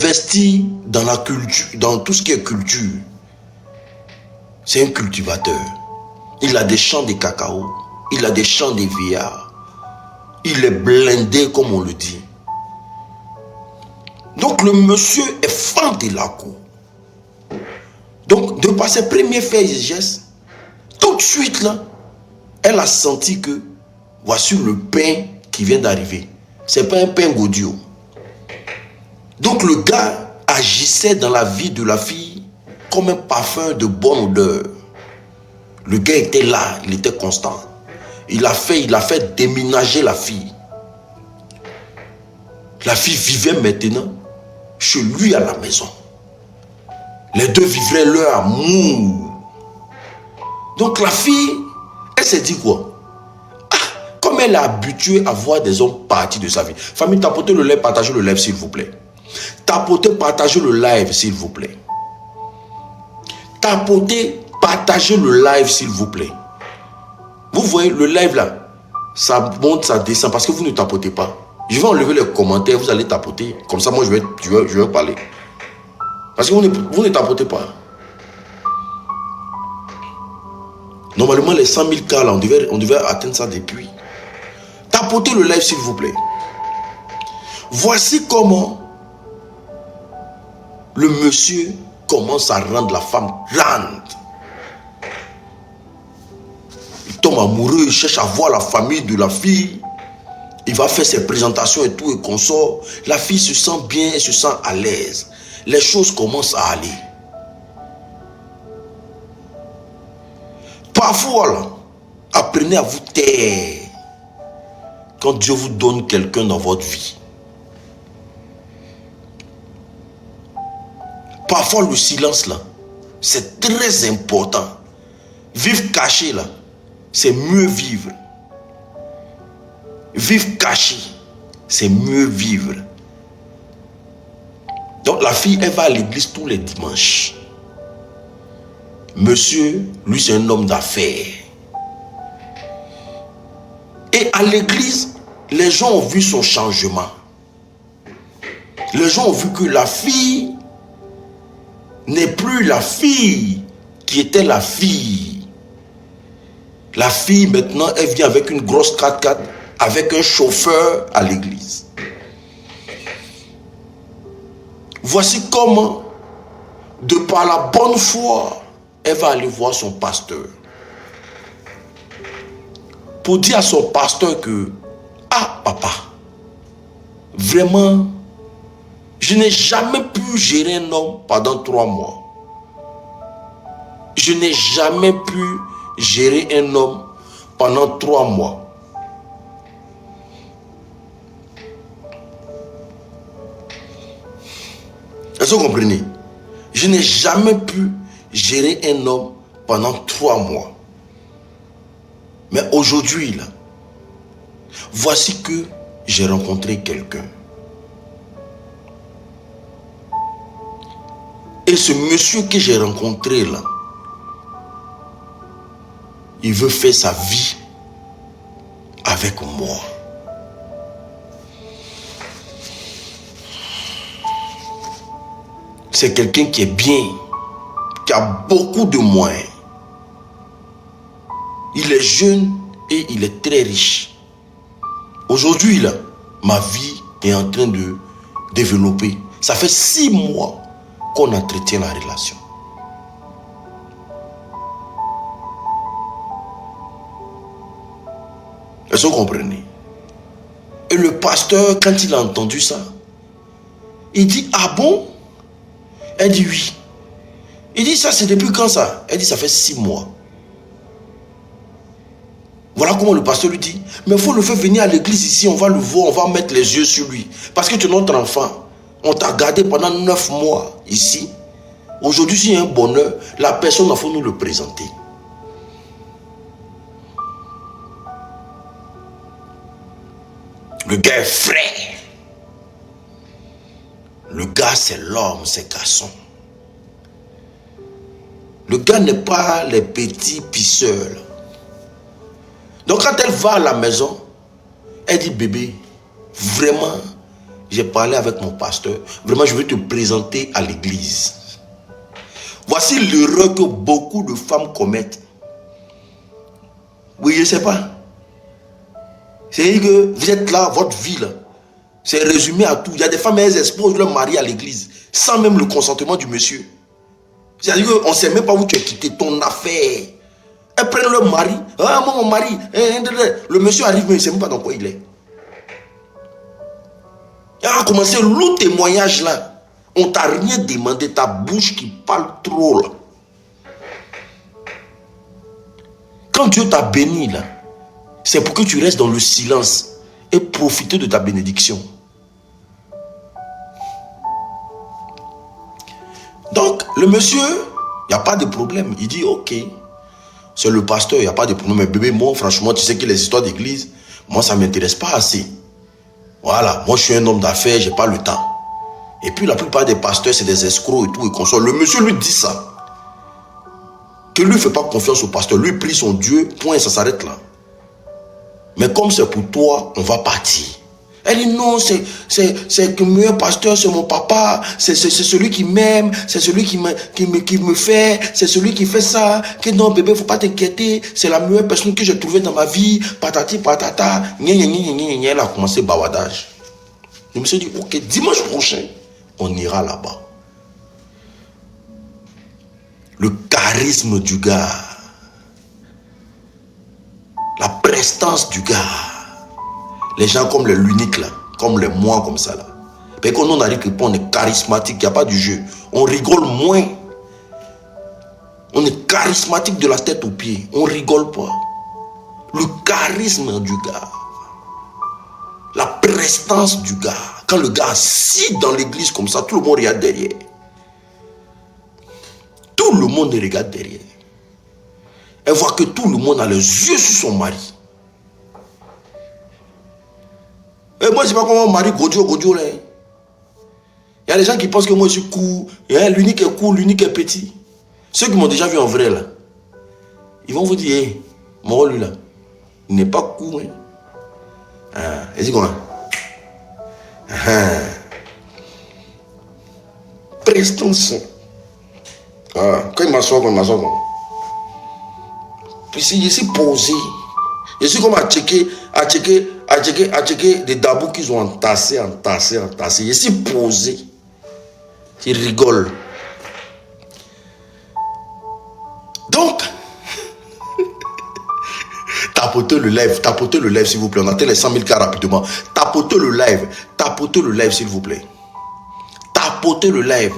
investi dans la culture, dans tout ce qui est culture. C'est un cultivateur. Il a des champs de cacao. Il a des champs de vieillards. Il est blindé, comme on le dit. Donc le monsieur est fan de la cour. Donc de par ses premiers faits et gestes, tout de suite là, elle a senti que voici le pain qui vient d'arriver. C'est pas un pain gaudio. Donc le gars agissait dans la vie de la fille comme un parfum de bonne odeur. Le gars était là, il était constant. Il a fait déménager la fille. La fille vivait maintenant chez lui à la maison. Les deux vivraient leur amour. Donc la fille, elle s'est dit quoi? Comme elle est habituée à voir des hommes partis de sa vie. Famille, tapotez le live, partagez le live s'il vous plaît. Tapotez, partagez le live s'il vous plaît. Tapotez, partagez le live s'il vous plaît. Vous voyez le live là, ça monte, ça descend parce que vous ne tapotez pas. Je vais enlever les commentaires, vous allez tapoter. Comme ça, moi je vais parler. Parce que vous ne tapotez pas. Normalement, les 100 000 cas là, on devait atteindre ça depuis. Tapotez le live s'il vous plaît. Voici comment le monsieur commence à rendre la femme grande. Il tombe amoureux, il cherche à voir la famille de la fille. Il va faire ses présentations et tout et consort. La fille se sent bien, elle se sent à l'aise. Les choses commencent à aller. Parfois, là, apprenez à vous taire quand Dieu vous donne quelqu'un dans votre vie. Parfois, le silence, là, c'est très important. Vivre caché, là, c'est mieux vivre. Vivre caché, c'est mieux vivre. Donc la fille, elle va à l'église tous les dimanches. Monsieur, lui, c'est un homme d'affaires. Et à l'église, les gens ont vu son changement. Les gens ont vu que la fille n'est plus la fille qui était la fille. La fille, maintenant, elle vient avec une grosse 4x4, avec un chauffeur à l'église. Voici comment, de par la bonne foi, elle va aller voir son pasteur. Pour dire à son pasteur que, ah papa, vraiment, je n'ai jamais pu gérer un homme pendant 3 mois. Je n'ai jamais pu gérer un homme pendant 3 mois. Est-ce que vous comprenez? Je n'ai jamais pu gérer un homme pendant 3 mois. Mais aujourd'hui, là, voici que j'ai rencontré quelqu'un. Et ce monsieur que j'ai rencontré là, il veut faire sa vie avec moi. C'est quelqu'un qui est bien, qui a beaucoup de moyens. Il est jeune et il est très riche. Aujourd'hui, là, ma vie est en train de développer. Ça fait 6 mois qu'on entretient la relation. Est-ce que vous comprenez? Et le pasteur, quand il a entendu ça, il dit, ah bon? Elle dit oui. Il dit, ça c'est depuis quand ça? Elle dit, ça fait 6 mois. Voilà comment le pasteur lui dit, mais il faut le faire venir à l'église ici, on va le voir, on va mettre les yeux sur lui. Parce que tu es notre enfant. On t'a gardé pendant 9 mois ici. Aujourd'hui, s'il y a un bonheur, la personne, il faut nous le présenter. Le gars est frais. Le gars, c'est l'homme, c'est garçon. Le gars n'est pas les petits pisseurs. Donc quand elle va à la maison, elle dit, bébé, vraiment, j'ai parlé avec mon pasteur. Vraiment, je vais te présenter à l'église. Voici l'erreur que beaucoup de femmes commettent. Oui, je ne sais pas. C'est que vous êtes là, votre vie là. C'est résumé à tout. Il y a des femmes, elles exposent leur mari à l'église, sans même le consentement du monsieur. C'est-à-dire qu'on ne sait même pas où tu as quitté ton affaire. Elles prennent leur mari. Ah, moi, mon mari. Le monsieur arrive, mais il ne sait même pas dans quoi il est. Il a commencé le témoignage là. On t'a rien demandé, ta bouche qui parle trop là. Quand Dieu t'a béni là, c'est pour que tu restes dans le silence et profiter de ta bénédiction. Donc, le monsieur, il n'y a pas de problème. Il dit, ok, c'est le pasteur, il n'y a pas de problème. Mais bébé, moi, franchement, tu sais que les histoires d'église, moi, ça ne m'intéresse pas assez. Voilà, moi, je suis un homme d'affaires, je n'ai pas le temps. Et puis, la plupart des pasteurs, c'est des escrocs et tout, et consorts. Le monsieur lui dit ça. Que lui ne fait pas confiance au pasteur. Lui prie son Dieu, point, ça s'arrête là. Mais comme c'est pour toi, on va partir. Elle dit non, c'est que le meilleur pasteur, c'est mon papa, c'est celui qui m'aime, c'est celui qui me fait, c'est celui qui fait ça. Que non, bébé, il ne faut pas t'inquiéter, c'est la meilleure personne que j'ai trouvée dans ma vie, patati patata. Elle a commencé le bawadage. Je me suis dit, ok, dimanche prochain, on ira là-bas. Le charisme du gars, la prestance du gars. Les gens comme les l'unique là, comme les moi comme ça là. Mais quand on arrive on est charismatique, il n'y a pas du jeu. On rigole moins. On est charismatique de la tête aux pieds. On rigole pas. Le charisme du gars. La prestance du gars. Quand le gars assis dans l'église comme ça, tout le monde regarde derrière. Tout le monde regarde derrière. Elle voit que tout le monde a les yeux sur son mari. Et moi, je ne sais pas comment mon mari Godio là. Il y a des gens qui pensent que moi, je suis court. L'unique est court, l'unique est petit. Ceux qui m'ont déjà vu en vrai là, ils vont vous dire, hey, mon lui là, il n'est pas court. Hein. Ah, et c'est comment? Prestance. Ah, quand il m'assoit, Puis si je suis posé, je suis comme à checker des dabous qu'ils ont entassés. Je suis posé. Je rigole. Donc, tapotez le live s'il vous plaît. On atteint les 100 000 cas rapidement. Tapotez le live s'il vous plaît. Tapotez le live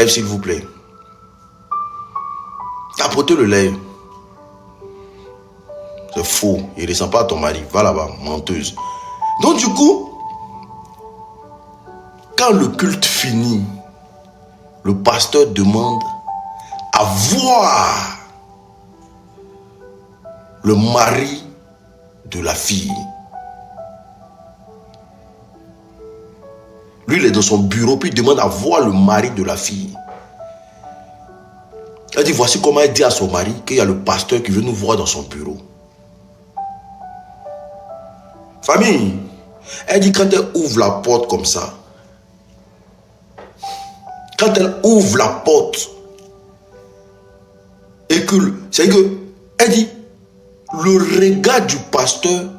s'il vous plaît. Tapotez le live. C'est faux. Il ne ressemble pas à ton mari. Va là-bas, menteuse. Donc du coup, quand le culte finit, le pasteur demande à voir le mari de la fille. Lui, il est dans son bureau, puis il demande à voir le mari de la fille. Elle dit, voici comment elle dit à son mari qu'il y a le pasteur qui veut nous voir dans son bureau. Famille, elle dit quand elle ouvre la porte comme ça, quand elle ouvre la porte, et que, c'est que, elle dit, le regard du pasteur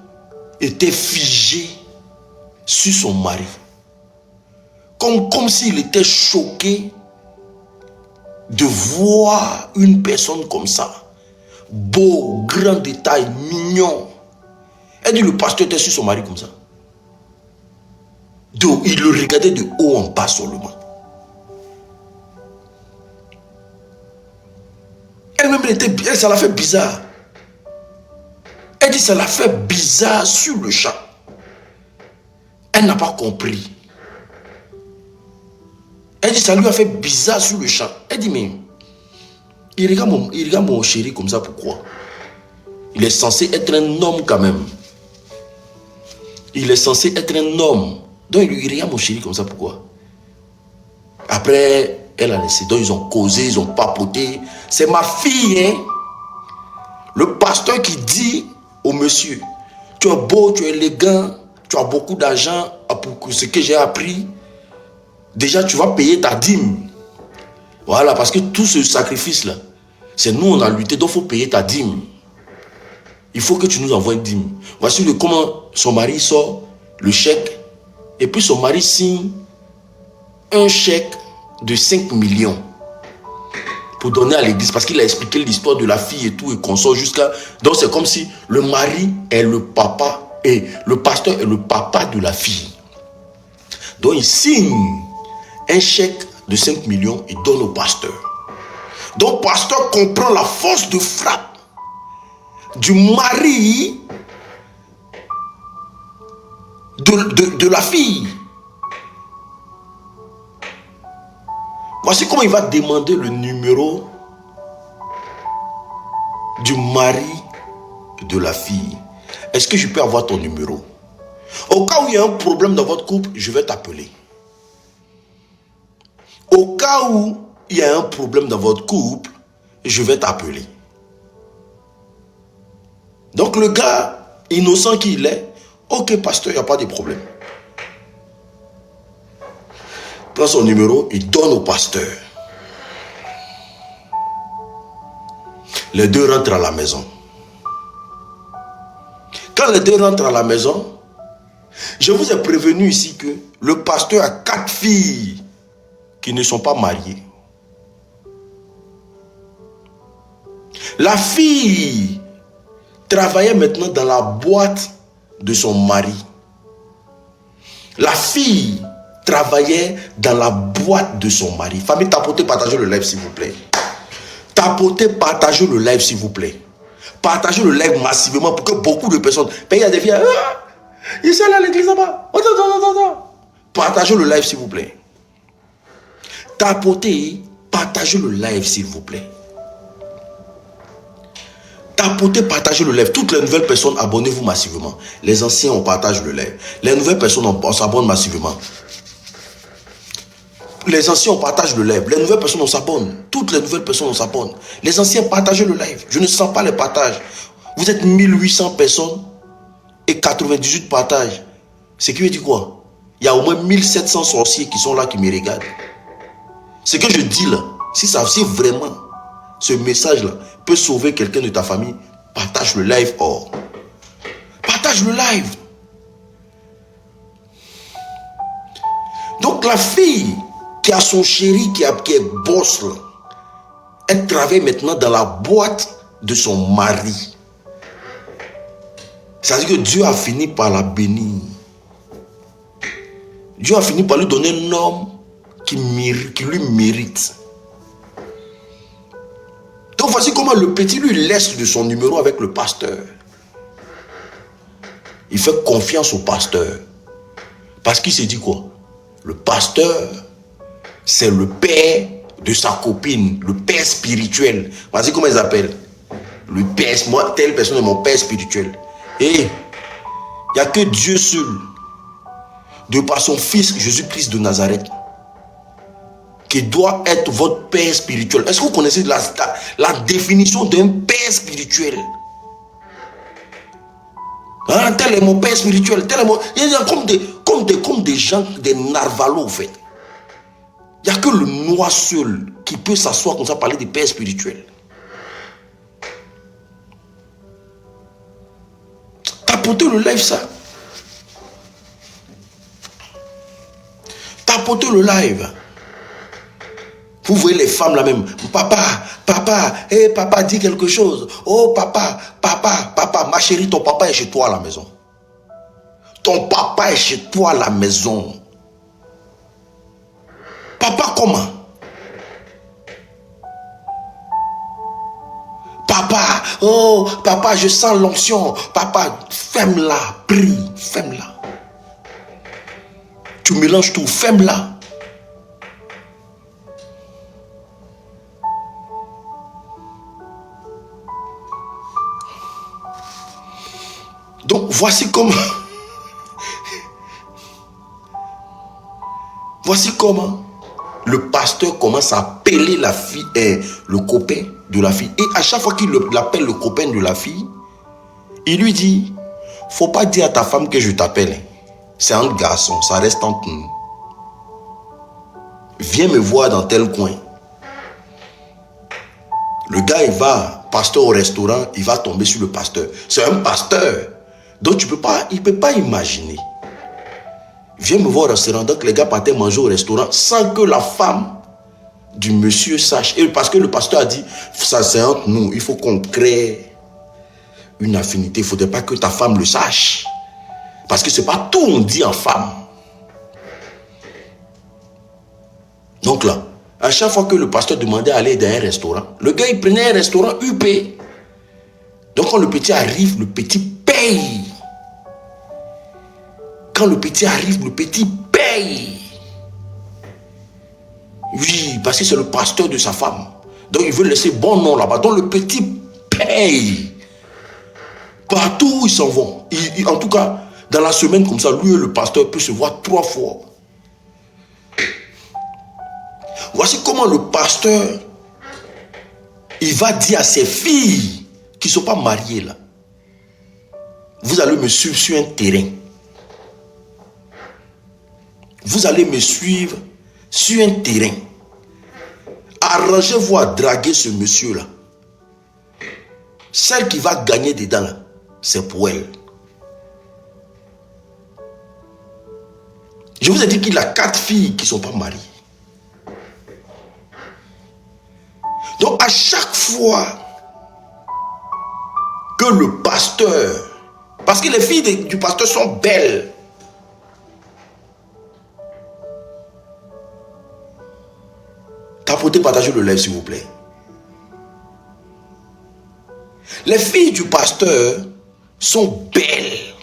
était figé sur son mari. Comme s'il était choqué de voir une personne comme ça. Beau, grand détail, mignon. Elle dit le pasteur était sur son mari comme ça. Donc, il le regardait de haut en bas seulement. Elle-même, ça l'a fait bizarre. Elle dit ça l'a fait bizarre sur le champ. Elle n'a pas compris. Elle dit ça lui a fait bizarre sur le champ. Elle dit mais il regarde mon chéri comme ça, pourquoi? Il est censé être un homme quand même. Il est censé être un homme. Donc il regarde mon chéri comme ça, pourquoi? Après, elle a laissé. Donc ils ont causé, ils ont papoté. C'est ma fille, hein? Le pasteur qui dit au monsieur, tu es beau, tu es élégant, tu as beaucoup d'argent pour ce que j'ai appris. Déjà, tu vas payer ta dîme. Voilà, parce que tout ce sacrifice-là, c'est nous, on a lutté, donc il faut payer ta dîme. Il faut que tu nous envoies une dîme. Voici comment son mari sort le chèque. Et puis son mari signe un chèque de 5 millions pour donner à l'église. Parce qu'il a expliqué l'histoire de la fille et tout, et qu'on sort jusqu'à... Donc c'est comme si le mari est le papa et le pasteur est le papa de la fille. Donc il signe un chèque de 5 millions et donne au pasteur. Donc le pasteur comprend la force de frappe du mari de la fille. Voici comment il va demander le numéro du mari de la fille. Est-ce que je peux avoir ton numéro? Au cas où il y a un problème dans votre couple, je vais t'appeler. Au cas où il y a un problème dans votre couple, je vais t'appeler. Donc le gars, innocent qu'il est, ok pasteur, il n'y a pas de problème. Prend son numéro, il donne au pasteur. Les deux rentrent à la maison. Quand les deux rentrent à la maison, je vous ai prévenu ici que le pasteur a 4 filles qui ne sont pas mariées. La fille travaillait maintenant dans la boîte de son mari. La fille travaillait dans la boîte de son mari. Famille, tapotez, partagez le live s'il vous plaît. Tapotez, partagez le live s'il vous plaît. Partagez le live massivement pour que beaucoup de personnes... Il y a des filles... ils sont là à l'église là-bas. Partagez le live s'il vous plaît. Tapotez, partagez le live s'il vous plaît. Tapotez, partagez le live. Toutes les nouvelles personnes, abonnez-vous massivement. Les anciens, on partage le live. Les nouvelles personnes, on s'abonne massivement. Les anciens, on partage le live. Les nouvelles personnes, on s'abonne. Toutes les nouvelles personnes, on s'abonne. Les anciens, partagez le live. Je ne sens pas les partages. Vous êtes 1800 personnes et 98 partages. Ce qui veut dire quoi? Il y a au moins 1700 sorciers qui sont là, qui me regardent. Ce que je dis là, si vraiment ce message-là peut sauver quelqu'un de ta famille, partage le live. Or, partage le live. Donc la fille qui a son chéri, qui est boss là, elle travaille maintenant dans la boîte de son mari. C'est-à-dire que Dieu a fini par la bénir. Dieu a fini par lui donner un homme qui lui mérite. Donc voici comment le petit lui laisse de son numéro avec le pasteur. Il fait confiance au pasteur. Parce qu'il s'est dit quoi? Le pasteur, c'est le père de sa copine, le père spirituel. Voici comment ils appellent. Le père, moi, telle personne est mon père spirituel. Et il n'y a que Dieu seul, de par son fils Jésus-Christ de Nazareth, qui doit être votre père spirituel. Est-ce que vous connaissez la définition d'un père spirituel? Hein, tel est mon père spirituel. Tel est mon... Il y a comme des gens, des narvalos en fait. Il n'y a que le noir seul qui peut s'asseoir comme ça, parler des pères spirituels. Tapotez le live ça. Tapotez le live. Vous voyez les femmes là même. Papa, papa dit quelque chose. Oh papa, ma chérie, ton papa est chez toi à la maison. Ton papa est chez toi à la maison. Papa comment? Papa, oh papa, je sens l'onction. Papa, ferme-la, prie, ferme-la. Tu mélanges tout, ferme-la. Donc voici comment le pasteur commence à appeler la fille et le copain de la fille. Et à chaque fois qu'il appelle le copain de la fille, il lui dit, faut pas dire à ta femme que je t'appelle. c'est entre garçons, ça reste entre nous. Viens me voir dans tel coin. Le gars, il va, pasteur au restaurant, il va tomber sur le pasteur. C'est un pasteur. Donc il ne peut pas imaginer. Viens me voir au restaurant. Donc les gars partaient manger au restaurant sans que la femme du monsieur sache. Et parce que le pasteur a dit, ça c'est entre nous, il faut qu'on crée une affinité. Il ne faudrait pas que ta femme le sache. Parce que ce n'est pas tout on dit en femme. Donc là, à chaque fois que le pasteur demandait à aller dans un restaurant, le gars il prenait un restaurant UP. Donc quand le petit arrive, le petit paye. Quand le petit arrive, le petit paye. Oui, parce que c'est le pasteur de sa femme. Donc il veut laisser bon nom là-bas. Donc le petit paye. Partout où ils s'en vont. En tout cas, dans la semaine comme ça, lui et le pasteur peuvent se voir 3 fois. Voici comment le pasteur, il va dire à ses filles qui ne sont pas mariées là. Vous allez me suivre sur un terrain. Vous allez me suivre sur un terrain. Arrangez-vous à draguer ce monsieur-là. Celle qui va gagner dedans, là, c'est pour elle. Je vous ai dit qu'il a 4 filles qui ne sont pas mariées. Donc à chaque fois que le pasteur, parce que les filles du pasteur sont belles. Tapotez, partagez le live s'il vous plaît. Les filles du pasteur sont belles.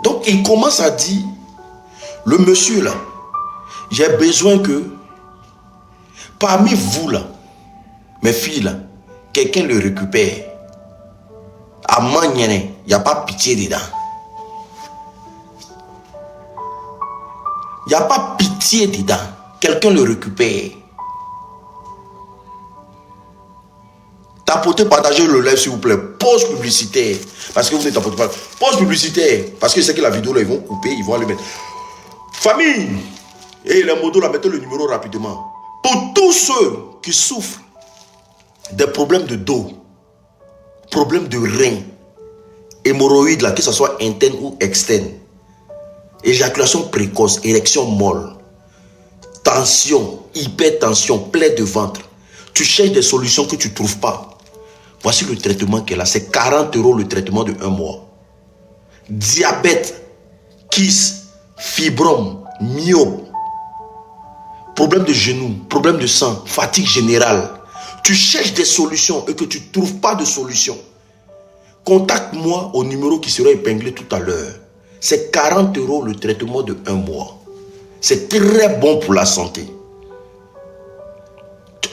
Donc il commence à dire, le monsieur là, j'ai besoin que parmi vous là, mes filles là, quelqu'un le récupère. À Magnane, il n'y a pas pitié dedans. Il n'y a pas pitié dedans. Quelqu'un le récupère. Tapotez, partagez le live s'il vous plaît. Pause publicitaire. Parce que vous ne tapotez pas. Pause publicitaire. Parce que c'est que la vidéo là, ils vont couper, ils vont aller mettre. Famille. Et les motos là, mettez le numéro rapidement. Pour tous ceux qui souffrent des problèmes de dos, problèmes de reins, hémorroïdes là, que ce soit interne ou externe, éjaculation précoce, érection molle, tension, hypertension, plaie de ventre. Tu cherches des solutions que tu ne trouves pas. Voici le traitement qu'elle a. C'est 40 € le traitement de 1 mois. Diabète, kyste, fibrome, myope, problème de genou, problème de sang, fatigue générale. Tu cherches des solutions et que tu ne trouves pas de solution. Contacte-moi au numéro qui sera épinglé tout à l'heure. C'est 40 € le traitement de 1 mois. C'est très bon pour la santé.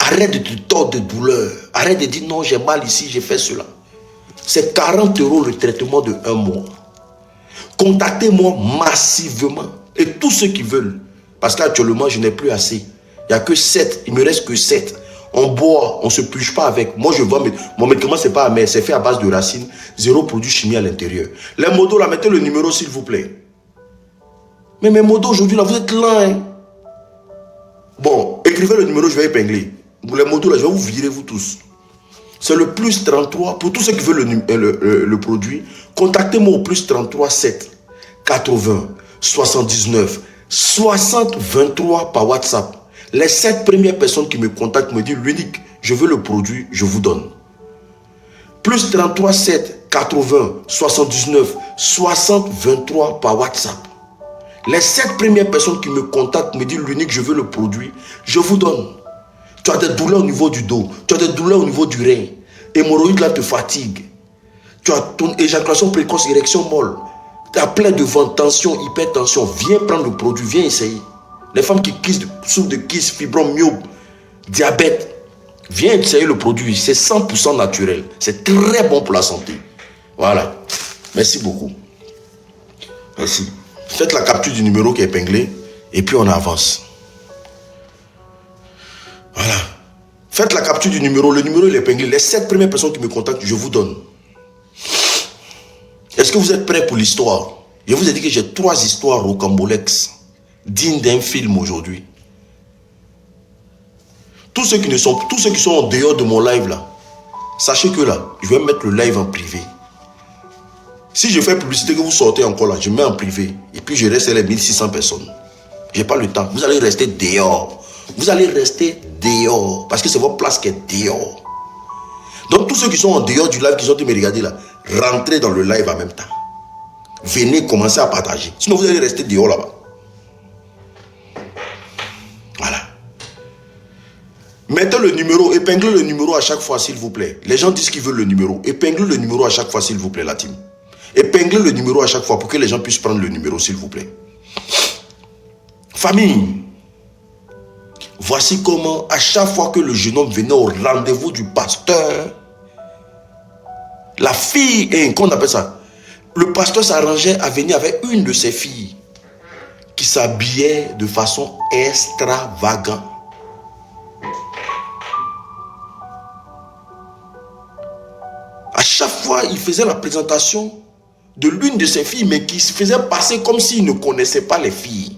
Arrête de te tordre de douleur. Arrête de dire non, j'ai mal ici, j'ai fait cela. C'est 40 € le traitement de 1 mois. Contactez-moi massivement. Et tous ceux qui veulent. Parce qu'actuellement, je n'ai plus assez. Il n'y a que 7. Il ne me reste que 7. On boit, on ne se puge pas avec. Moi, je vois, mon médicament, ce n'est pas amer. C'est fait à base de racines. 0 produit chimique à l'intérieur. Les modos, là, mettez le numéro, s'il vous plaît. Mais mes modos, aujourd'hui, là, vous êtes là. Hein? Bon, écrivez le numéro, je vais épingler. Les motos, là, je vais vous virer, vous tous. C'est le plus 33. Pour tous ceux qui veulent le produit, contactez-moi au plus 33 7 80 79 60 23 par WhatsApp. Les 7 premières personnes qui me contactent me disent l'unique, je veux le produit, je vous donne. Plus 33 7 80 79 60 23 par WhatsApp. Les 7 premières personnes qui me contactent me disent l'unique, je veux le produit, je vous donne. Tu as des douleurs au niveau du dos, tu as des douleurs au niveau du rein, hémorroïdes là te fatigue, tu as ton éjaculation précoce, érection molle, tu as plein de ventre, tension, hypertension, viens prendre le produit, viens essayer. Les femmes qui souffrent de kyste, fibrome, myope, diabète, viens essayer le produit, c'est 100% naturel, c'est très bon pour la santé. Voilà, merci beaucoup. Merci. Faites la capture du numéro qui est épinglé et puis on avance. Voilà. Faites la capture du numéro. Le numéro, il est épinglé. Les 7 premières personnes qui me contactent, je vous donne. Est-ce que vous êtes prêts pour l'histoire? Je vous ai dit que j'ai 3 histoires rocambolesques dignes d'un film aujourd'hui. Tous ceux qui sont en dehors de mon live là, sachez que là, je vais mettre le live en privé. Si je fais publicité que vous sortez encore là, je mets en privé. Et puis je reste les 1600 personnes. Je n'ai pas le temps. Vous allez rester dehors. Vous allez rester dehors. Parce que c'est votre place qui est dehors. Donc tous ceux qui sont en dehors du live, qui sont en train de me regarder là, rentrez dans le live en même temps. Venez commencer à partager. Sinon vous allez rester dehors là-bas. Voilà. Mettez le numéro, épinglez le numéro à chaque fois s'il vous plaît. Les gens disent qu'ils veulent le numéro. Épinglez le numéro à chaque fois s'il vous plaît la team. Épinglez le numéro à chaque fois pour que les gens puissent prendre le numéro s'il vous plaît. Famille. Voici comment à chaque fois que le jeune homme venait au rendez-vous du pasteur, la fille, qu'on appelle ça, le pasteur s'arrangeait à venir avec une de ses filles qui s'habillait de façon extravagante. À chaque fois, il faisait la présentation de l'une de ses filles, mais qui se faisait passer comme s'il ne connaissait pas les filles.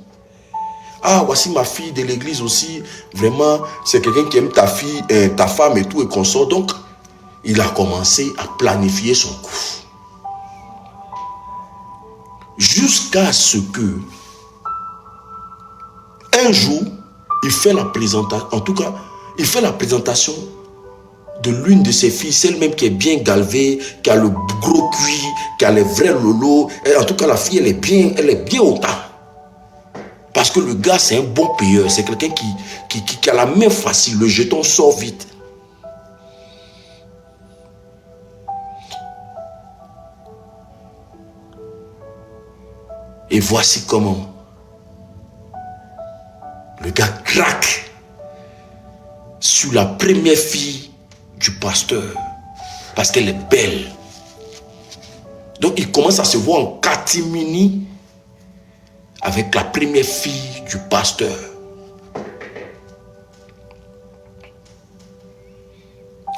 Ah, voici ma fille de l'église aussi. Vraiment, c'est quelqu'un qui aime ta fille, ta femme et tout et consort. Donc, il a commencé à planifier son coup. Jusqu'à ce que, un jour, il fait la présentation, en tout cas, il fait la présentation de l'une de ses filles, celle même qui est bien galvée, qui a le gros cuit, qui a les vrais lolos. Et en tout cas, la fille, elle est bien au tas. Parce que le gars, c'est un bon payeur. C'est quelqu'un qui a la main facile. Le jeton sort vite. Et voici comment le gars craque sur la première fille du pasteur. Parce qu'elle est belle. Donc il commence à se voir en catimini avec la première fille du pasteur.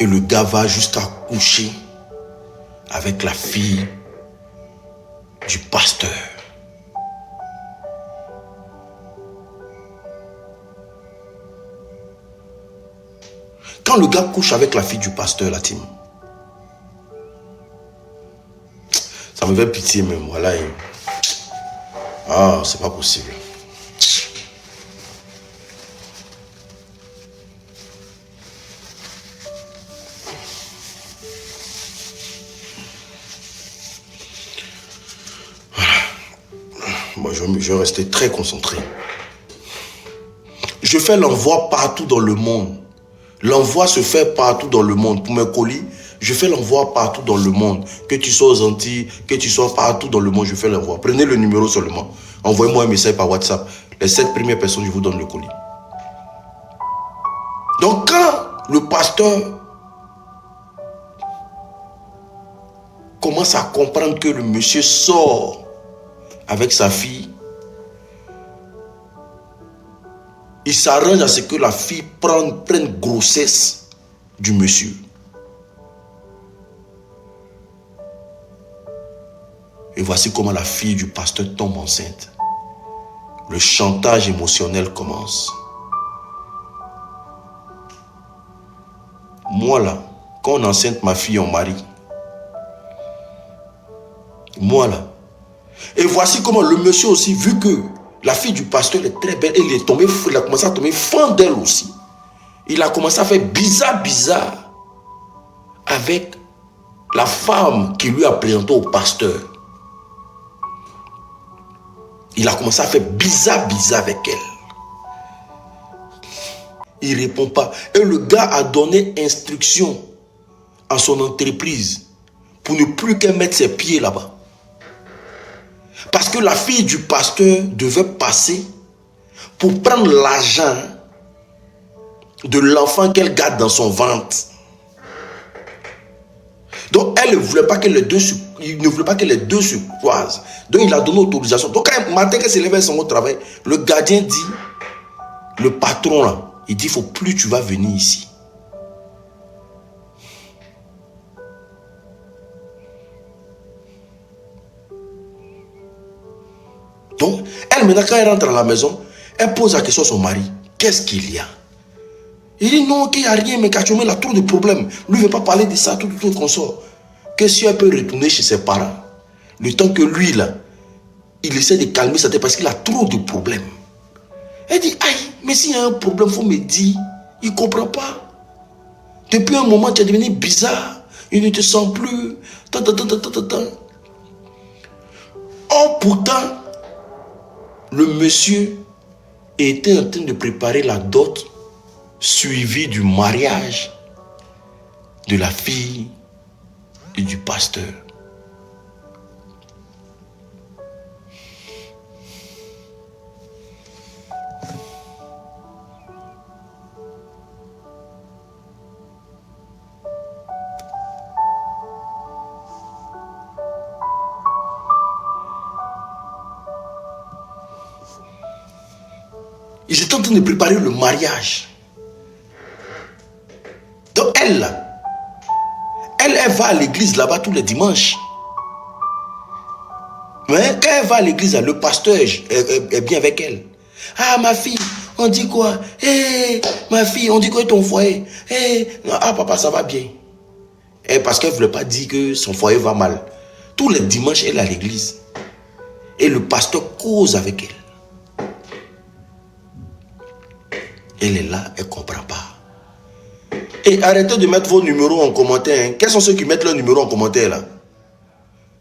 Et le gars va jusqu'à coucher avec la fille du pasteur. Quand le gars couche avec la fille du pasteur, la team, ça me fait pitié même, voilà. Ah, c'est pas possible. Voilà. Moi, je vais rester très concentré. Je fais l'envoi partout dans le monde. L'envoi se fait partout dans le monde. Pour mes colis, je fais l'envoi partout dans le monde. Que tu sois aux Antilles, que tu sois partout dans le monde, je fais l'envoi. Prenez le numéro seulement. Envoyez-moi un message par WhatsApp. Les 7 premières personnes, je vous donne le colis. Donc quand le pasteur commence à comprendre que le monsieur sort avec sa fille, il s'arrange à ce que la fille prenne grossesse du monsieur. Et voici comment la fille du pasteur tombe enceinte. Le chantage émotionnel commence. Moi là, quand on enceinte ma fille, on marie. Moi là. Et voici comment le monsieur aussi, vu que la fille du pasteur est très belle, il a commencé à tomber fan d'elle aussi. Il a commencé à faire bizarre avec la femme qui lui a présenté au pasteur. Il a commencé à faire bizarre avec elle. Il ne répond pas. Et le gars a donné instruction à son entreprise pour ne plus qu'elle mette ses pieds là-bas. Parce que la fille du pasteur devait passer pour prendre l'argent de l'enfant qu'elle garde dans son ventre. Donc elle ne voulait pas que les deux se croisent. Donc il a donné autorisation. Donc quand un matin qu'elle s'est levée au travail, le gardien dit, le patron là, il dit, il ne faut plus tu vas venir ici. Donc, elle, maintenant, quand elle rentre à la maison, elle pose la question à son mari. Qu'est-ce qu'il y a? Il dit non, qu'il n'y a rien, mais Kachomé, il a trop de problèmes. Lui ne veut pas parler de ça, tout qu'on sort. Que si elle peut retourner chez ses parents, le temps que lui, là, il essaie de calmer sa tête parce qu'il a trop de problèmes. Elle dit, aïe, mais s'il y a un problème, il faut me dire. Il ne comprend pas. Depuis un moment, tu es devenu bizarre. Il ne te sent plus. Or, pourtant, le monsieur était en train de préparer la dot suivie du mariage de la fille et du pasteur. Ils étaient en train de préparer le mariage. Donc elle va à l'église là-bas tous les dimanches. Mais quand elle va à l'église, le pasteur est bien avec elle. Ah, ma fille, on dit quoi? Ma fille, on dit quoi ton foyer? Ah, papa, ça va bien. Parce qu'elle ne voulait pas dire que son foyer va mal. Tous les dimanches, elle est à l'église. Et le pasteur cause avec elle. Elle est là, elle ne comprend pas. Et arrêtez de mettre vos numéros en commentaire. Hein. Quels sont ceux qui mettent leurs numéros en commentaire là?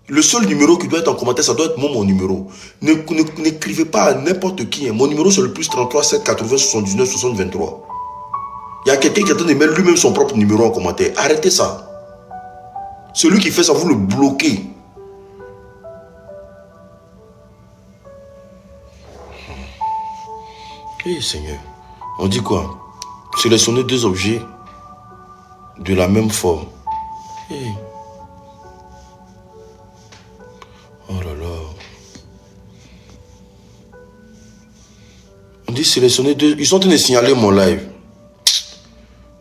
Le seul numéro qui doit être en commentaire, ça doit être mon numéro. N'écrivez pas à n'importe qui. Hein. Mon numéro, c'est le plus 33 7 80 79 60 23. Il y a quelqu'un qui est en train de mettre lui-même son propre numéro en commentaire. Arrêtez ça. Celui qui fait ça, vous le bloquez. Seigneur. On dit quoi? Sélectionnez deux objets de la même forme. Oh là là. On dit sélectionner deux. Ils sont en train de signaler mon live.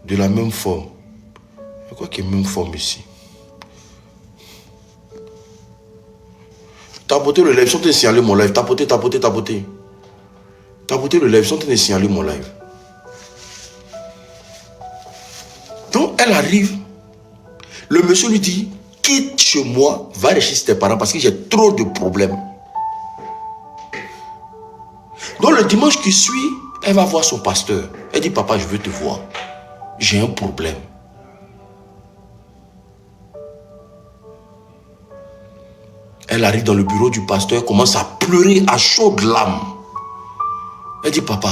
De la même forme. Il y a quoi qui est même forme ici? Tapotez le live. Ils sont en train de signaler mon live. Tapotez. Tapotez le live. Ils sont en train de signaler mon live. Donc elle arrive. Le monsieur lui dit, quitte chez moi, va chez tes parents parce que j'ai trop de problèmes. Donc le dimanche qui suit, elle va voir son pasteur. Elle dit, papa, je veux te voir. J'ai un problème. Elle arrive dans le bureau du pasteur, commence à pleurer à chaudes larmes. Elle dit, papa,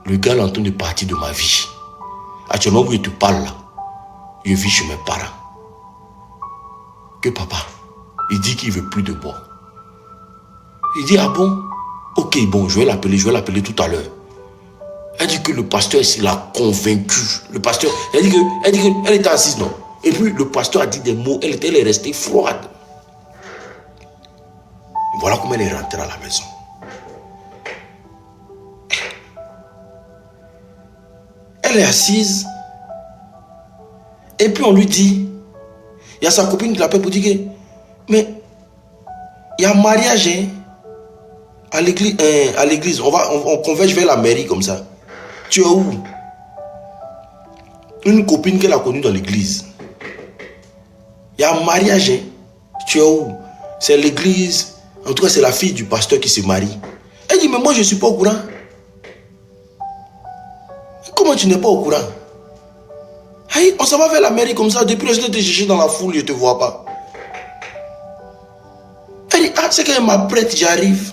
le gars est en train de partir de ma vie. Actuellement, où il te parle là, je vis chez mes parents. Que papa, il dit qu'il ne veut plus de moi. Il dit, ah bon? Ok, bon, je vais l'appeler tout à l'heure. Elle dit que le pasteur l'a convaincu. Le pasteur, elle dit qu'elle était assise, non? Et puis le pasteur a dit des mots, elle est restée froide. Voilà comment elle est rentrée à la maison. Elle est assise. Et puis on lui dit, il y a sa copine qui l'appelle pour dire que, mais il y a un mariage hein, à l'église. On converge vers la mairie comme ça. Tu es où? Une copine qu'elle a connue dans l'église. Il y a un mariage. Hein. Tu es où? C'est l'église. En tout cas, c'est la fille du pasteur qui se marie. Elle dit, mais moi je ne suis pas au courant. Comment tu n'es pas au courant? Hey, on s'en va vers la mairie comme ça. Depuis que je t'ai cherché dans la foule, je ne te vois pas. Elle dit, ah, c'est qu'elle m'apprête, j'arrive.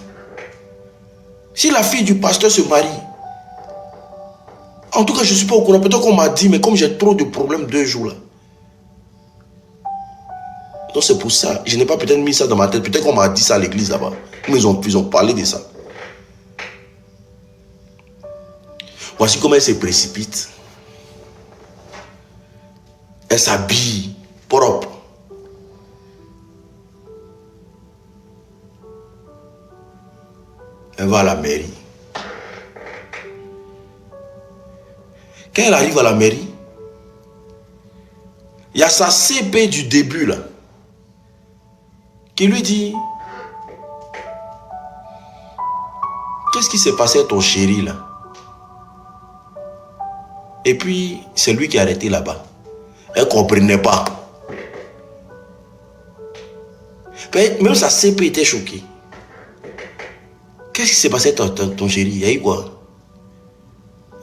Si la fille du pasteur se marie, en tout cas, je ne suis pas au courant. Peut-être qu'on m'a dit, mais comme j'ai trop de problèmes 2 jours là. Donc c'est pour ça. Je n'ai pas peut-être mis ça dans ma tête. Peut-être qu'on m'a dit ça à l'église là-bas. Mais ils ont parlé de ça. Voici comment elle se précipite. Elle s'habille propre. Elle va à la mairie. Quand elle arrive à la mairie, il y a sa CP du début là, qui lui dit qu'est-ce qui s'est passé à ton chéri là? Et puis, c'est lui qui est arrêté là-bas. Elle ne comprenait pas. Même sa CP était choquée. Qu'est-ce qui s'est passé à ton chéri? Il y a eu quoi?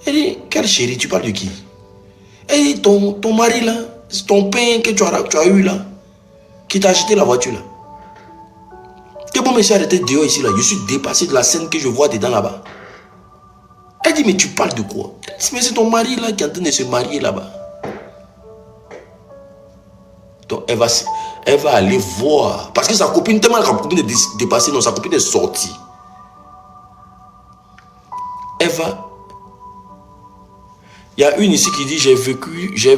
Elle dit, quel chéri? Tu parles de qui? Elle dit, ton mari là, ton pain que tu as eu là, qui t'a acheté la voiture là. Que bon, monsieur arrêté dehors ici là. Je suis dépassé de la scène que je vois dedans là-bas. Elle dit, mais tu parles de quoi? Elle dit, mais c'est ton mari là qui est en train de se marier là-bas. Donc elle va aller voir. Parce que sa copine, tellement sa copine est dépassée, non, sa copine est sortie. Elle va. Il y a une ici qui dit,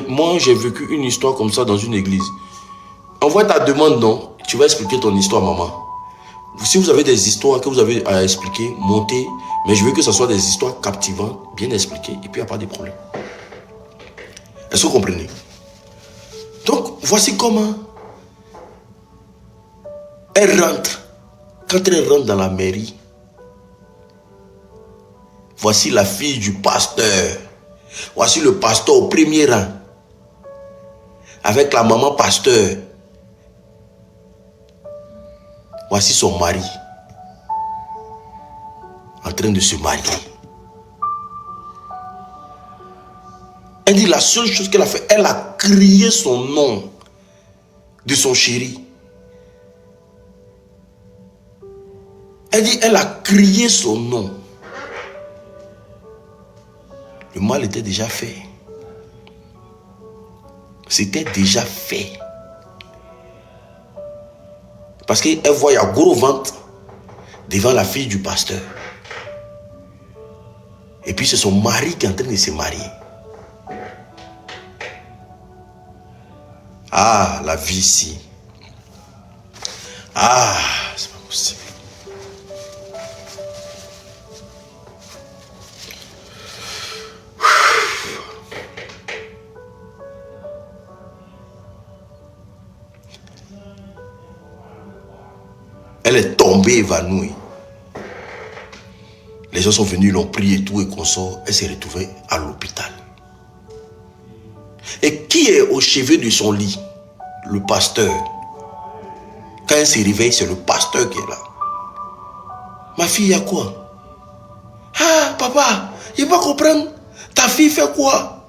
moi j'ai vécu une histoire comme ça dans une église. Envoie ta demande, non? Tu vas expliquer ton histoire, maman. Si vous avez des histoires que vous avez à expliquer, montez. Mais je veux que ce soit des histoires captivantes, bien expliquées, et puis il n'y a pas de problème. Est-ce que vous comprenez? Donc, voici comment elle rentre. Quand elle rentre dans la mairie, voici la fille du pasteur. Voici le pasteur au premier rang. Avec la maman pasteur. Voici son mari. En train de se marier. Elle dit la seule chose qu'elle a fait, elle a crié son nom de son chéri. Elle dit, elle a crié son nom. Le mal était déjà fait. C'était déjà fait. Parce qu'elle voit un gros ventre devant la fille du pasteur. Et puis c'est son mari qui est en train de se marier. Ah, la vie ici. Ah, c'est pas possible. Elle est tombée évanouie. Les gens sont venus, l'ont pris et tout et consort. Elle s'est retrouvée à l'hôpital. Et qui est au chevet de son lit? Le pasteur. Quand elle se réveille, c'est le pasteur qui est là. Ma fille, il y a quoi? Ah, papa, il ne va pas comprendre. Ta fille fait quoi?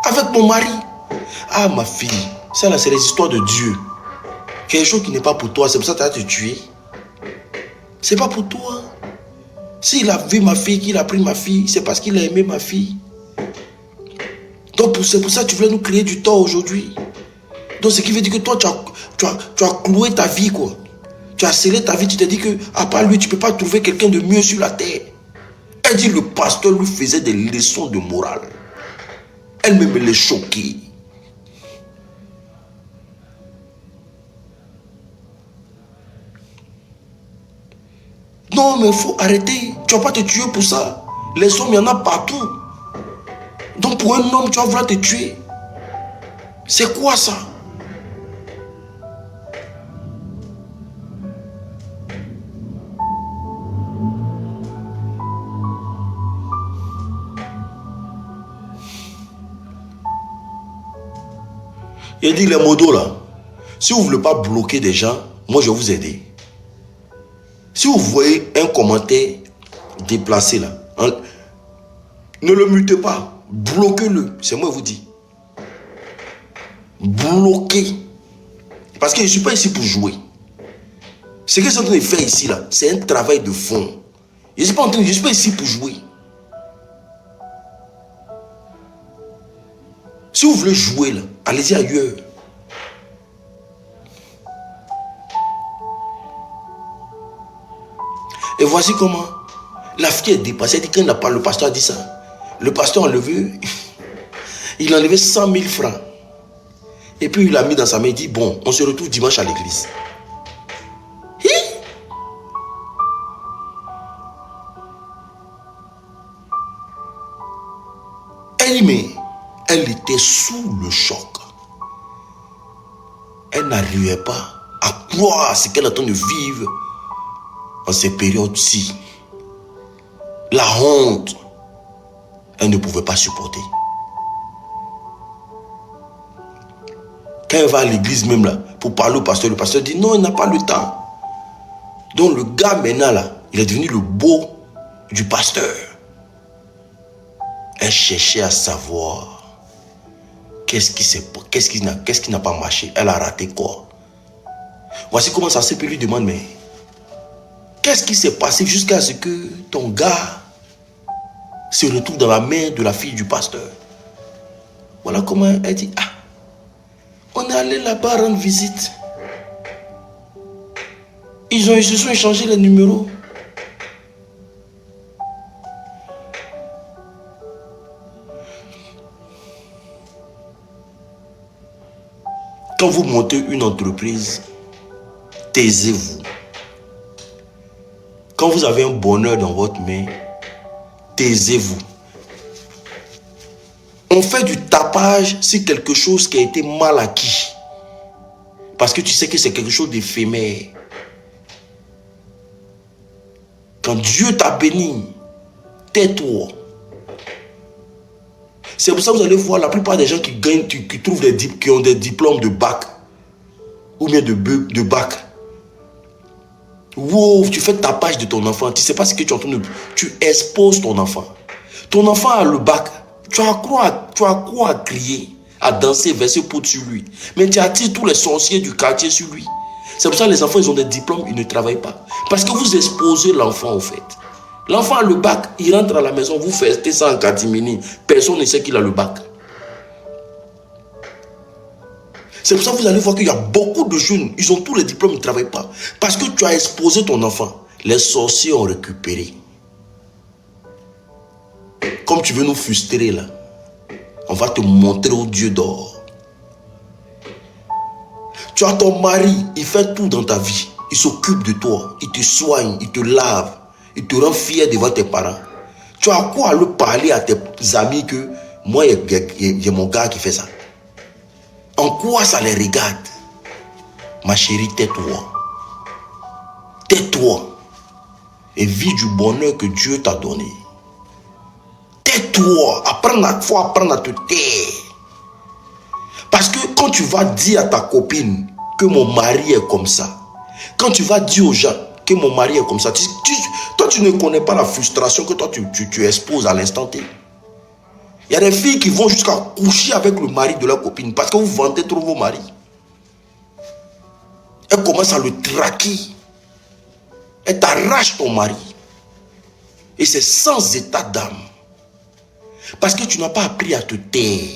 Avec mon mari. Ah, ma fille, ça là, c'est les histoires de Dieu. Quelque chose qui n'est pas pour toi, c'est pour ça que tu vas te tuer. C'est pas pour toi. S'il a vu ma fille, qu'il a pris ma fille, c'est parce qu'il a aimé ma fille. Donc c'est pour ça que tu voulais nous créer du tort aujourd'hui. Donc ce qui veut dire que toi, tu as cloué ta vie, quoi. Tu as scellé ta vie, tu t'es dit que à part lui, tu ne peux pas trouver quelqu'un de mieux sur la terre. Elle dit le pasteur lui faisait des leçons de morale. Elle-même les choquait. Non, mais il faut arrêter. Tu ne vas pas te tuer pour ça. Les hommes, il y en a partout. Donc pour un homme, tu vas vouloir te tuer. C'est quoi ça? Il dit les modos là. Si vous ne voulez pas bloquer des gens, moi je vais vous aider. Si vous voyez un commentaire déplacé là, ne le mutez pas. Bloquez-le. C'est moi qui vous dis. Bloquez. Parce que je ne suis pas ici pour jouer. Ce que je suis en train de faire ici là, c'est un travail de fond. Je ne suis pas ici pour jouer. Si vous voulez jouer là, allez-y ailleurs. Et voici comment la fille est dépassée. Elle dit qu'il n'a pas, le pasteur a dit ça. Le pasteur a enlevé, il a enlevé 100 000 francs. Et puis il a mis dans sa main, il dit, bon, on se retrouve dimanche à l'église. Elle dit, mais elle était sous le choc. Elle n'arrivait pas à croire ce qu'elle est en train de vivre en ces périodes-ci, la honte, elle ne pouvait pas supporter. Quand elle va à l'église même là, pour parler au pasteur, le pasteur dit non, il n'a pas le temps. Donc le gars maintenant là, il est devenu le beau du pasteur. Elle cherchait à savoir qu'est-ce qui n'a pas marché. Elle a raté quoi. Voici comment ça s'est fait. Lui demande, mais qu'est-ce qui s'est passé jusqu'à ce que ton gars se retrouve dans la main de la fille du pasteur? Voilà comment elle dit, ah, on est allé là-bas rendre visite. Ils se sont échangés les numéros. Quand vous montez une entreprise, taisez-vous. Quand vous avez un bonheur dans votre main, taisez-vous. On fait du tapage sur quelque chose qui a été mal acquis. Parce que tu sais que c'est quelque chose d'éphémère. Quand Dieu t'a béni, tais-toi. C'est pour ça que vous allez voir la plupart des gens qui gagnent, qui ont des diplômes de bac ou bien de bac. Wow, tu fais tapage de ton enfant. Tu ne sais pas ce que tu es en train de... Tu exposes ton enfant. Ton enfant a le bac. Tu as quoi à crier, à danser, verser pour sur lui. Mais tu attires tous les sorciers du quartier sur lui. C'est pour ça que les enfants, ils ont des diplômes, ils ne travaillent pas. Parce que vous exposez l'enfant, au fait. L'enfant a le bac, il rentre à la maison, vous faites ça en catimini. Personne ne sait qu'il a le bac. C'est pour ça que vous allez voir qu'il y a beaucoup de jeunes, ils ont tous les diplômes, ils ne travaillent pas. Parce que tu as exposé ton enfant. Les sorciers ont récupéré. Comme tu veux nous frustrer là, on va te montrer au Dieu d'or. Tu as ton mari, il fait tout dans ta vie. Il s'occupe de toi, il te soigne, il te lave, il te rend fier devant tes parents. Tu as quoi à le parler à tes amis que moi, il y a mon gars qui fait ça. En quoi ça les regarde? Ma chérie, tais-toi. Tais-toi. Et vis du bonheur que Dieu t'a donné. Tais-toi. Faut apprendre à te taire. Parce que quand tu vas dire à ta copine que mon mari est comme ça, quand tu vas dire aux gens que mon mari est comme ça, toi tu ne connais pas la frustration que toi tu exposes à l'instant T. Il y a des filles qui vont jusqu'à coucher avec le mari de leur copine parce que vous vantez trop vos maris. Elle commence à le traquer. Elle t'arrache ton mari. Et c'est sans état d'âme. Parce que tu n'as pas appris à te taire.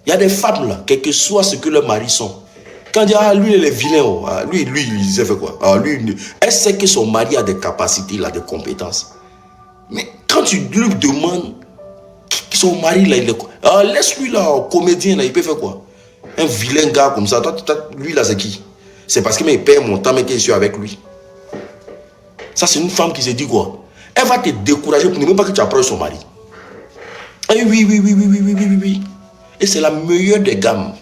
Il y a des femmes là, quel que soit ce que leurs maris sont. Quand on dit, ah, lui, il est vilain, oh, ah, lui, il sait faire quoi. Ah, lui, elle sait que son mari a des capacités, il a des compétences. Mais quand tu lui demandes, son mari là, il est quoi? Ah, laisse-lui là, comédien là, il peut faire quoi? Un vilain gars comme ça, lui là, c'est qui? C'est parce que il perd mon temps, mais que je suis avec lui. Ça, c'est une femme qui se dit quoi? Elle va te décourager pour ne même pas que tu approches son mari. Et oui. Et c'est la meilleure des gammes.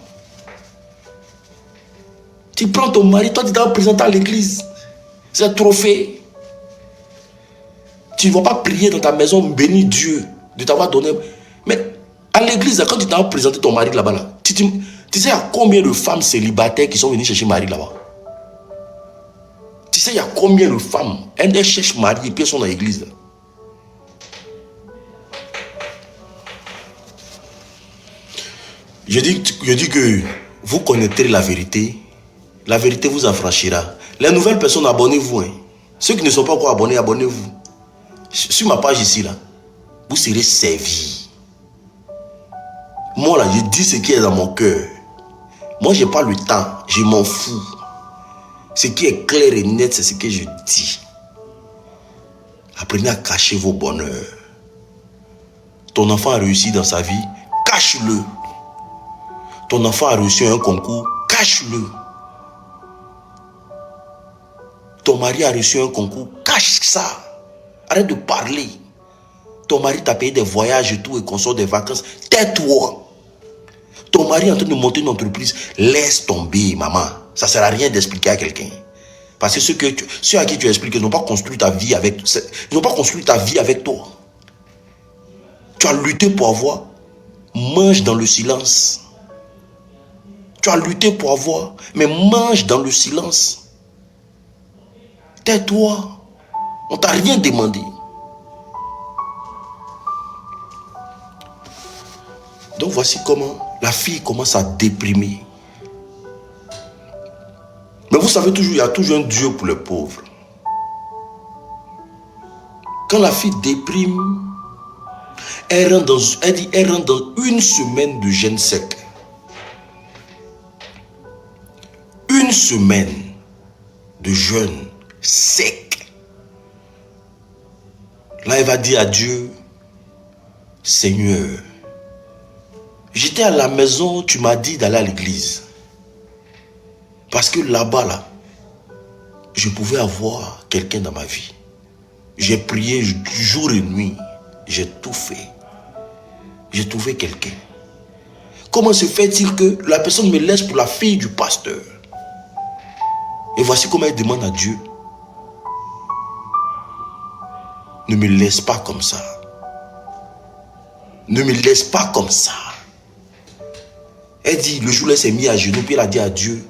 Tu prends ton mari, toi tu dois présenter à l'église. C'est un trophée. Tu ne vas pas prier dans ta maison, bénir Dieu de t'avoir donné. Mais à l'église, quand tu t'as présenté ton mari là-bas, là, tu sais, il y a combien de femmes célibataires qui sont venues chercher mari là-bas? Tu sais, il y a combien de femmes, elles cherchent mari et puis elles sont dans l'église. Je dis que vous connaîtrez la vérité vous affranchira. Les nouvelles personnes, abonnez-vous. Hein. Ceux qui ne sont pas encore abonnés, abonnez-vous. Sur ma page ici, là, vous serez servis. Moi, là, je dis ce qui est dans mon cœur. Moi, je n'ai pas le temps, je m'en fous. Ce qui est clair et net, c'est ce que je dis. Apprenez à cacher vos bonheurs. Ton enfant a réussi dans sa vie, cache-le. Ton enfant a reçu un concours, cache-le. Ton mari a reçu un concours, cache ça. Arrête de parler. Ton mari t'a payé des voyages et tout et qu'on sort des vacances. Tais-toi. Ton mari est en train de monter une entreprise. Laisse tomber, maman. Ça ne sert à rien d'expliquer à quelqu'un. Parce que ceux à qui tu expliques n'ont pas construit ta vie avec toi. Tu as lutté pour avoir. Mange dans le silence. Tu as lutté pour avoir, mais mange dans le silence. Tais-toi. On t'a rien demandé. Donc voici comment la fille commence à déprimer. Mais vous savez toujours, il y a toujours un Dieu pour les pauvres. Quand la fille déprime, elle rentre dans une semaine de jeûne sec. Une semaine de jeûne sec. Là, elle va dire à Dieu, Seigneur, j'étais à la maison, tu m'as dit d'aller à l'église. Parce que là-bas, là, je pouvais avoir quelqu'un dans ma vie. J'ai prié jour et nuit. J'ai tout fait. J'ai trouvé quelqu'un. Comment se fait-il que la personne me laisse pour la fille du pasteur? Et voici comment elle demande à Dieu. Ne me laisse pas comme ça. Ne me laisse pas comme ça. Elle dit, le jour-là, elle s'est mise à genoux, puis elle a dit à Dieu,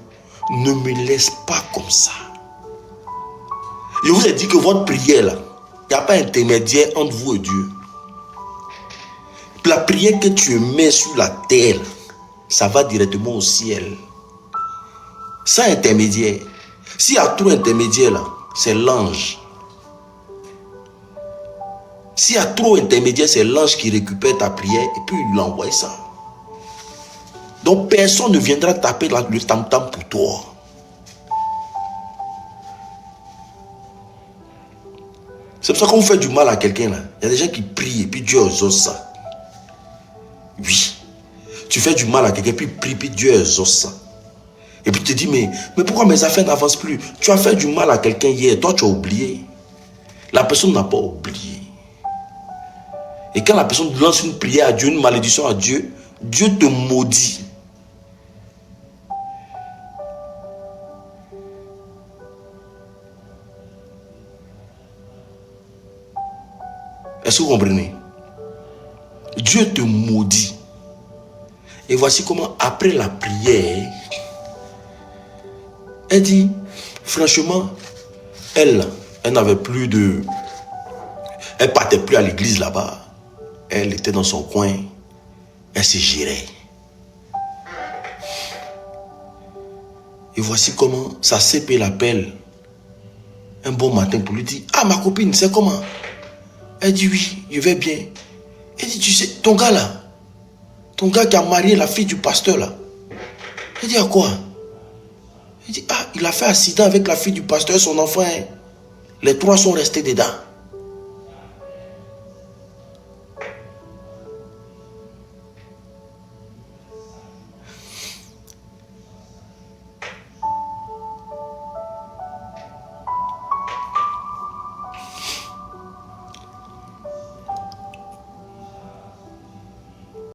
ne me laisse pas comme ça. Je vous ai dit que votre prière, là, il n'y a pas intermédiaire entre vous et Dieu. La prière que tu mets sur la terre, ça va directement au ciel. Sans intermédiaire. S'il y a trop d'intermédiaire, là, c'est l'ange. S'il y a trop d'intermédiaire, c'est l'ange qui récupère ta prière et puis il l'envoie ça. Donc personne ne viendra taper le tam-tam pour toi. C'est pour ça qu'on vous fait du mal à quelqu'un là. Il y a des gens qui prient et puis Dieu exauce ça. Oui. Tu fais du mal à quelqu'un puis prie puis Dieu exauce ça. Et puis tu te dis mais pourquoi mes affaires n'avancent plus? Tu as fait du mal à quelqu'un hier, toi tu as oublié. La personne n'a pas oublié. Et quand la personne lance une prière à Dieu, une malédiction à Dieu, Dieu te maudit. Est-ce que vous comprenez? Dieu te maudit. Et voici comment, après la prière, elle dit, franchement, elle n'avait plus de... Elle partait plus à l'église là-bas. Elle était dans son coin. Elle se gérait. Et voici comment sa CP l'appelle un bon matin pour lui dire, ah ma copine, c'est comment? Elle dit oui, je vais bien. Elle dit, tu sais, ton gars là, ton gars qui a marié la fille du pasteur là. Elle dit, à quoi? Elle dit, ah, il a fait accident avec la fille du pasteur et son enfant. Hein. Les trois sont restés dedans.